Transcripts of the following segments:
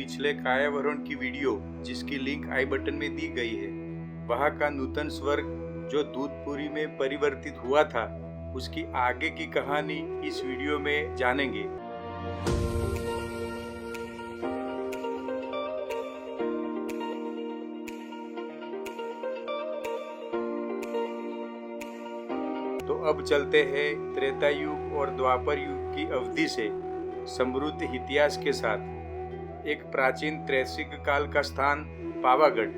पिछले कायावरण की वीडियो, जिसकी लिंक आई बटन में दी गई है, वहाँ का नूतन स्वर्ग जो दूधपुरी में परिवर्तित हुआ था, उसकी आगे की कहानी इस वीडियो में जानेंगे। तो अब चलते हैं त्रेता युग और द्वापर युग की अवधि से समृद्ध इतिहास के साथ। एक प्राचीन त्रैसिक काल का स्थान पावागढ़,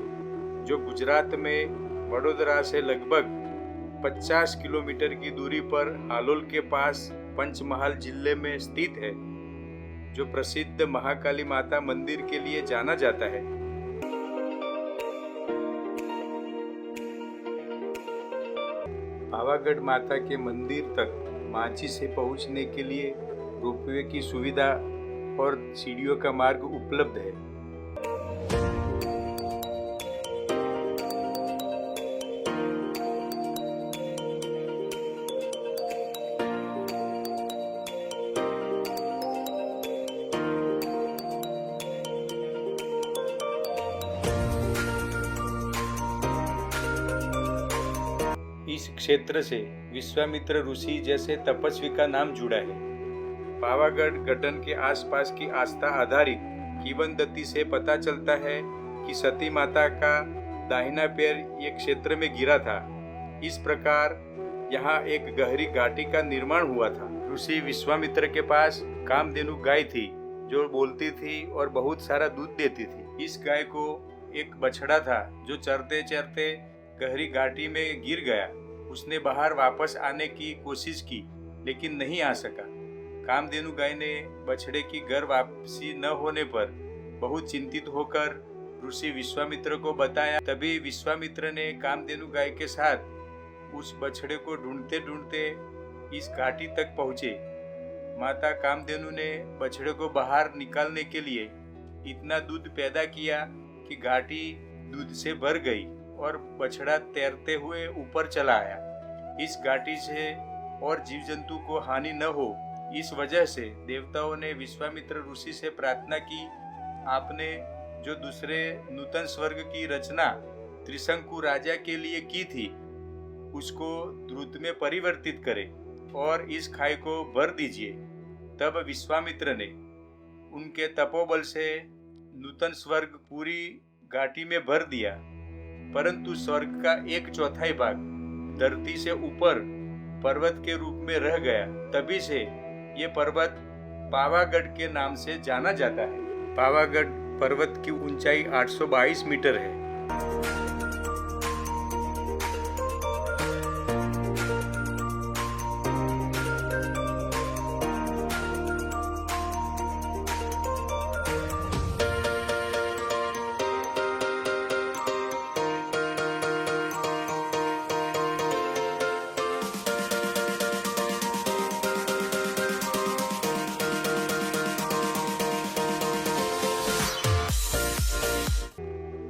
जो गुजरात में वडोदरा से लगभग 50 किलोमीटर की दूरी पर हालोल के पास पंचमहाल जिले में स्थित है, जो प्रसिद्ध महाकाली माता मंदिर के लिए जाना जाता है। पावागढ़ माता के मंदिर तक मांझी से पहुंचने के लिए रोपवे की सुविधा और सीढ़ियों का मार्ग उपलब्ध है। इस क्षेत्र से विश्वामित्र ऋषि जैसे तपस्वी का नाम जुड़ा है। पावागढ़ गठन के आसपास की आस्था आधारित किंवदंती से पता चलता है कि सती माता का दाहिना पैर ये क्षेत्र में गिरा था। इस प्रकार यहाँ एक गहरी घाटी का निर्माण हुआ था। ऋषि विश्वामित्र के पास कामधेनु गाय थी, जो बोलती थी और बहुत सारा दूध देती थी। इस गाय को एक बछड़ा था, जो चरते चरते गहरी घाटी में गिर गया। उसने बाहर वापस आने की कोशिश की, लेकिन नहीं आ सका। कामधेनु गाय ने बछड़े की घर वापसी न होने पर बहुत चिंतित होकर ऋषि विश्वामित्र को बताया। तभी विश्वामित्र ने कामधेनु गाय के साथ उस बछड़े को ढूंढते ढूंढते इस घाटी तक पहुंचे। माता कामधेनु ने बछड़े को बाहर निकालने के लिए इतना दूध पैदा किया कि घाटी दूध से भर गई और बछड़ा तैरते हुए ऊपर चला आया। इस घाटी से और जीव जंतु को हानि न हो, इस वजह से देवताओं ने विश्वामित्र ऋषि से प्रार्थना की, आपने जो दूसरे नूतन स्वर्ग की रचना त्रिशंकु राजा के लिए की थी, उसको द्रुत में परिवर्तित करें और इस खाई को भर दीजिए। तब विश्वामित्र ने उनके तपोबल से नूतन स्वर्ग पूरी घाटी में भर दिया, परंतु स्वर्ग का 1/4 भाग धरती से ऊपर पर्वत के रूप में रह गया। तभी से ये पर्वत पावागढ़ के नाम से जाना जाता है। पावागढ़ पर्वत की ऊंचाई 822 मीटर है।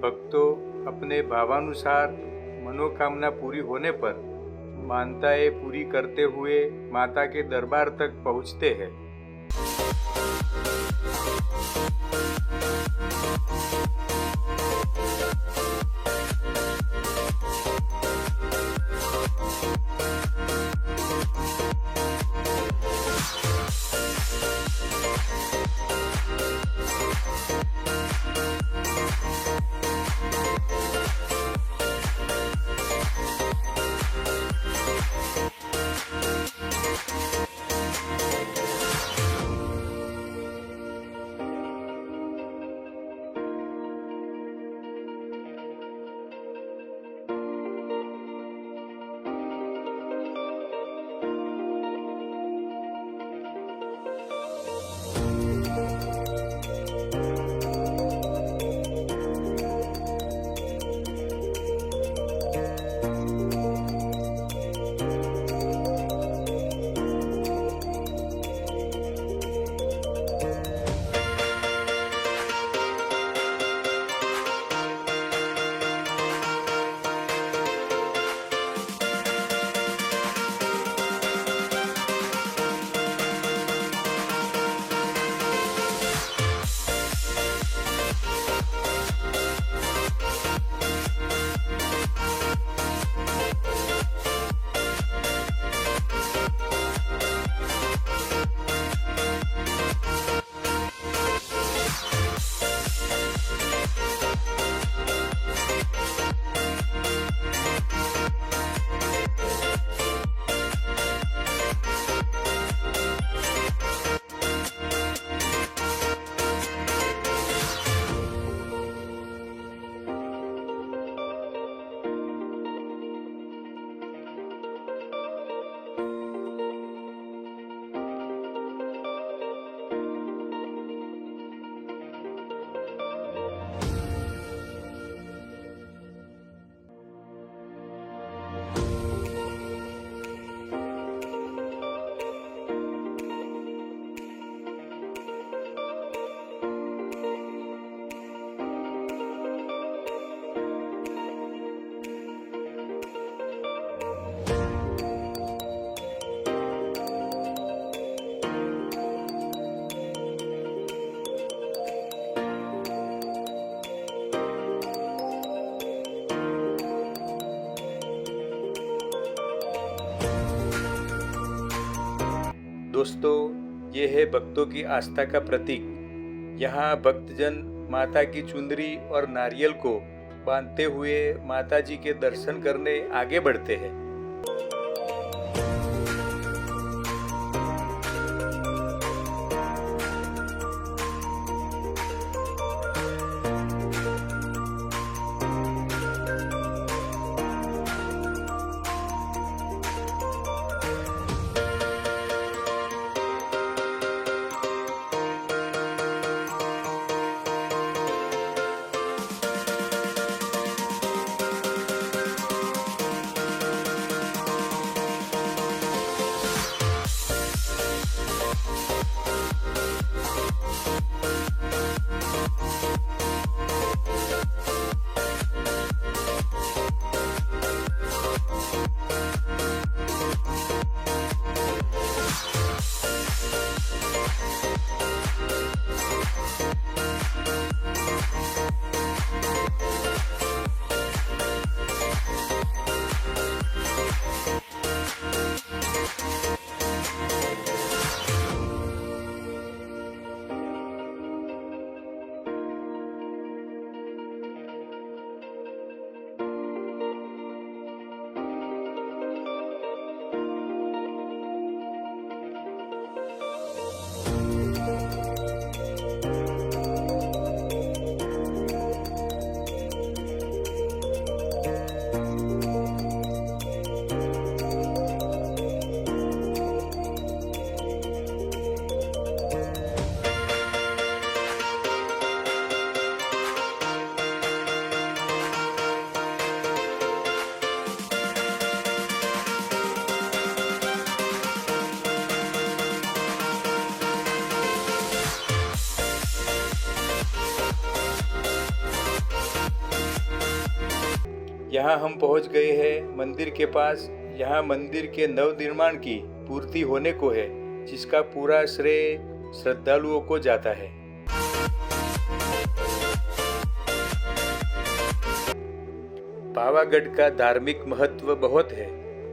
भक्तों अपने भावानुसार मनोकामना पूरी होने पर मान्यताएं पूरी करते हुए माता के दरबार तक पहुंचते हैं। दोस्तों, ये है भक्तों की आस्था का प्रतीक। यहाँ भक्तजन माता की चुंदरी और नारियल को बांधते हुए माता जी के दर्शन करने आगे बढ़ते हैं। यहाँ हम पहुँच गए हैं मंदिर के पास। यहाँ मंदिर के नवनिर्माण की पूर्ति होने को है, जिसका पूरा श्रेय श्रद्धालुओं को जाता है। पावागढ़ का धार्मिक महत्व बहुत है।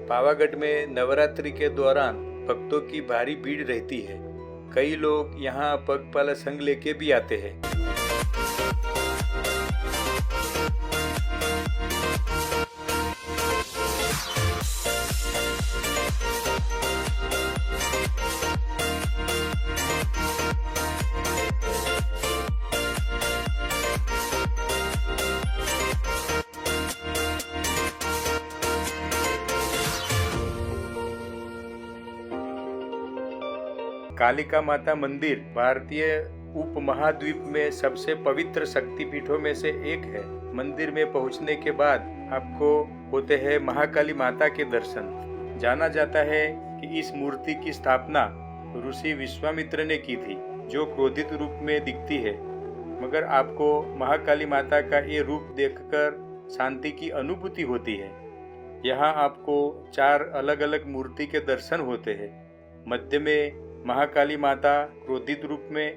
पावागढ़ में नवरात्रि के दौरान भक्तों की भारी भीड़ रहती है। कई लोग यहाँ पगपाला संग लेके भी आते हैं। कालिका माता मंदिर भारतीय उपमहाद्वीप में सबसे पवित्र शक्तिपीठों में से एक है। मंदिर में पहुंचने के बाद आपको होते हैं महाकाली माता के दर्शन। जाना जाता है कि इस मूर्ति की स्थापना ऋषि विश्वामित्र ने की थी, जो क्रोधित रूप में दिखती है, मगर आपको महाकाली माता का ये रूप देखकर शांति की अनुभूति होती है। यहाँ आपको 4 अलग अलग मूर्ति के दर्शन होते हैं। मध्य में महाकाली माता क्रोधित रूप में,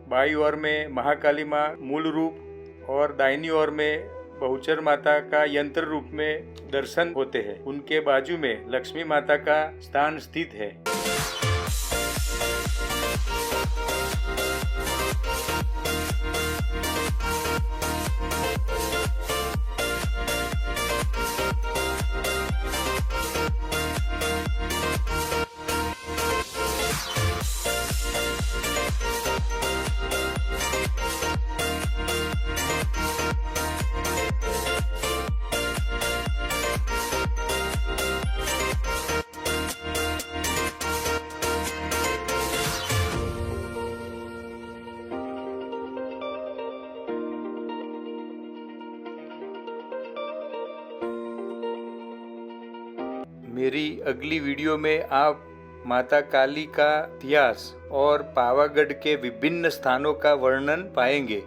बाईं ओर में महाकाली माँ मूल रूप और दाहिनी ओर में बहुचर माता का यंत्र रूप में दर्शन होते हैं। उनके बाजू में लक्ष्मी माता का स्थान स्थित है। मेरी अगली वीडियो में आप माता काली का इतिहास और पावागढ़ के विभिन्न स्थानों का वर्णन पाएंगे।